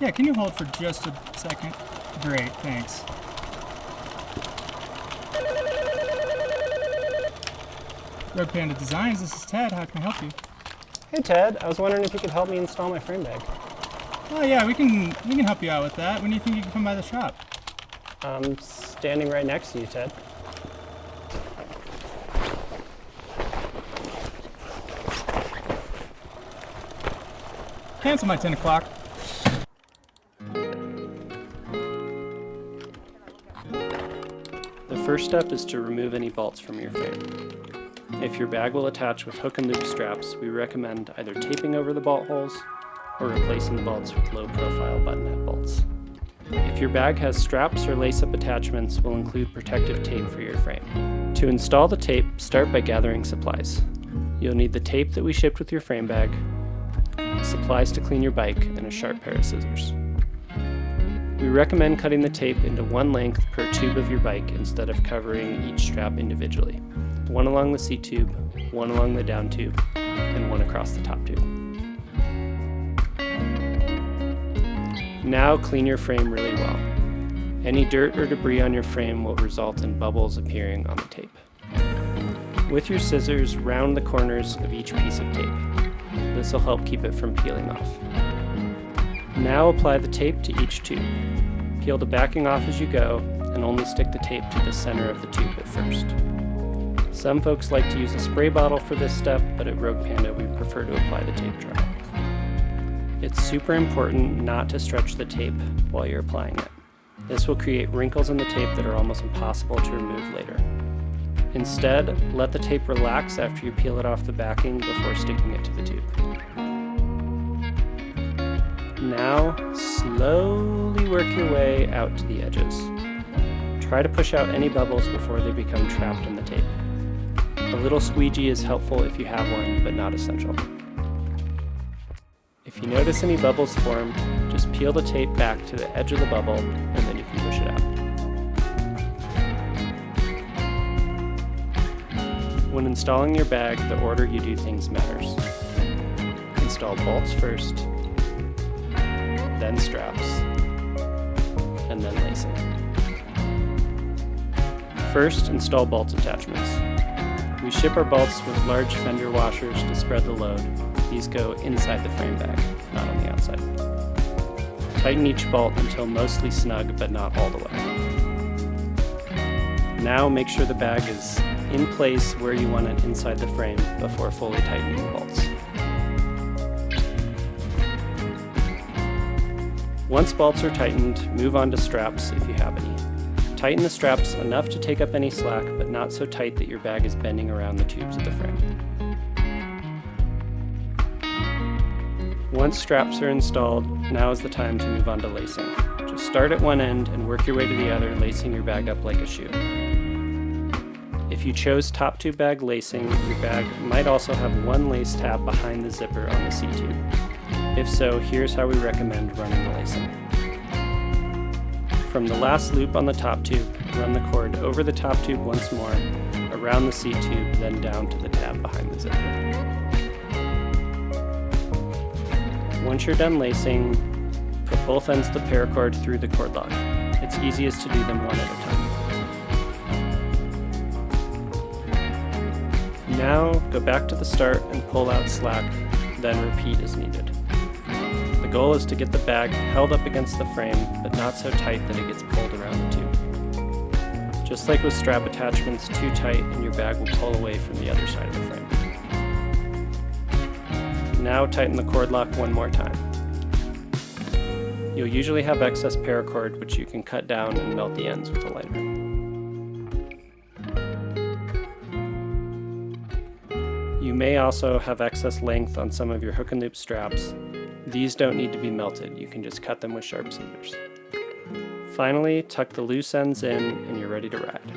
Yeah, can you hold for just a second? Great, thanks. Rogue Panda Designs, this is Ted. How can I help you? Hey Ted, I was wondering if you could help me install my frame bag. Oh yeah, we can help you out with that. When do you think you can come by the shop? I'm standing right next to you, Ted. Cancel my 10 o'clock. The first step is to remove any bolts from your frame. If your bag will attach with hook and loop straps, we recommend either taping over the bolt holes or replacing the bolts with low-profile buttonhead bolts. If your bag has straps or lace-up attachments, we'll include protective tape for your frame. To install the tape, start by gathering supplies. You'll need the tape that we shipped with your frame bag, supplies to clean your bike, and a sharp pair of scissors. We recommend cutting the tape into one length per tube of your bike instead of covering each strap individually. One along the seat tube, one along the down tube, and one across the top tube. Now clean your frame really well. Any dirt or debris on your frame will result in bubbles appearing on the tape. With your scissors, round the corners of each piece of tape. This will help keep it from peeling off. Now apply the tape to each tube. Peel the backing off as you go, and only stick the tape to the center of the tube at first. Some folks like to use a spray bottle for this step, but at Rogue Panda we prefer to apply the tape dry. It's super important not to stretch the tape while you're applying it. This will create wrinkles in the tape that are almost impossible to remove later. Instead, let the tape relax after you peel it off the backing before sticking it to the tube. Now, slowly work your way out to the edges. Try to push out any bubbles before they become trapped in the tape. A little squeegee is helpful if you have one, but not essential. If you notice any bubbles form, just peel the tape back to the edge of the bubble, and then you can push it out. When installing your bag, the order you do things matters. Install bolts first, then straps, and then lacing. First, install bolt attachments. We ship our bolts with large fender washers to spread the load. These go inside the frame bag, not on the outside. Tighten each bolt until mostly snug, but not all the way. Now make sure the bag is in place where you want it inside the frame before fully tightening the bolts. Once bolts are tightened, move on to straps if you have any. Tighten the straps enough to take up any slack, but not so tight that your bag is bending around the tubes of the frame. Once straps are installed, now is the time to move on to lacing. Just start at one end and work your way to the other, lacing your bag up like a shoe. If you chose top tube bag lacing, your bag might also have one lace tab behind the zipper on the seat tube. If so, here's how we recommend running the lacing. From the last loop on the top tube, run the cord over the top tube once more, around the seat tube, then down to the tab behind the zipper. Once you're done lacing, put both ends of the paracord through the cord lock. It's easiest to do them one at a time. Now, go back to the start and pull out slack, then repeat as needed. The goal is to get the bag held up against the frame, but not so tight that it gets pulled around the tube. Just like with strap attachments, too tight and your bag will pull away from the other side of the frame. Now tighten the cord lock one more time. You'll usually have excess paracord, which you can cut down and melt the ends with a lighter. You may also have excess length on some of your hook and loop straps. These don't need to be melted, you can just cut them with sharp scissors. Finally, tuck the loose ends in and you're ready to ride.